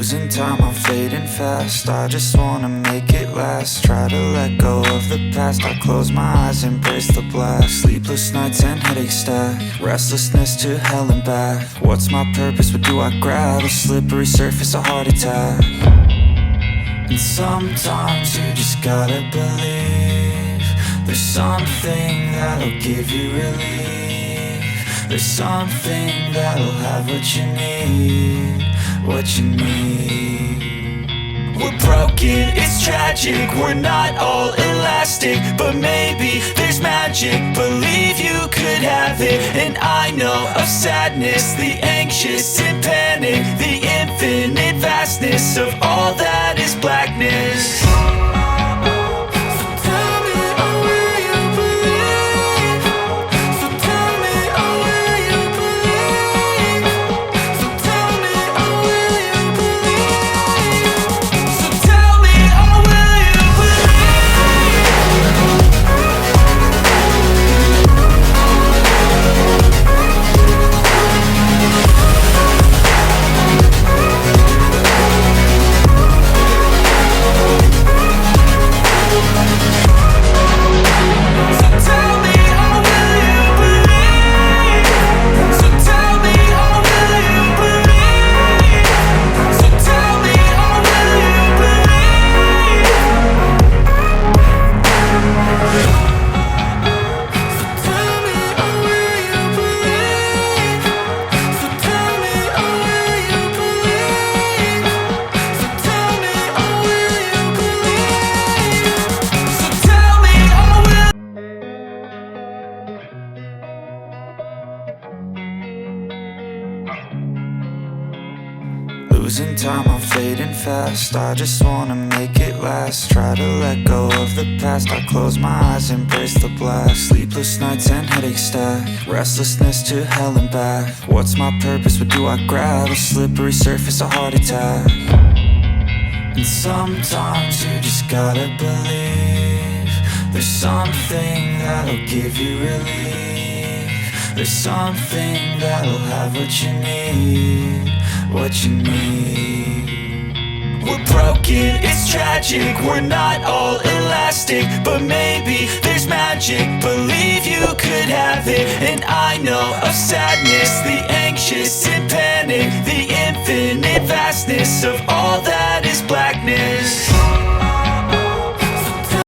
Losing time, I'm fading fast. I just wanna make it last. Try to let go of the past. I close my eyes, embrace the blast. Sleepless nights and headaches stack. Restlessness to hell and back. What's my purpose? What do I grab? A slippery surface, a heart attack. And sometimes you just gotta believe there's something that'll give you relief. There's something that'll have what you need, what you need. We're broken, it's tragic, we're not all elastic, but maybe there's magic. Believe you could have it. And I know of sadness, the anxious and panic, the infinite vastness of all that is blackness. Losing time, I'm fading fast. I just wanna make it last. Try to let go of the past. I close my eyes, embrace the blast. Sleepless nights and headaches stack. Restlessness to hell and back. What's my purpose? What do I grab? A slippery surface, a heart attack. And sometimes you just gotta believe there's something that'll give you relief. There's something that'll have what you need, what you need. We're broken, it's tragic, we're not all elastic, but maybe there's magic. Believe you could have it. And I know of sadness, the anxious and panic, the infinite vastness of all that is blackness.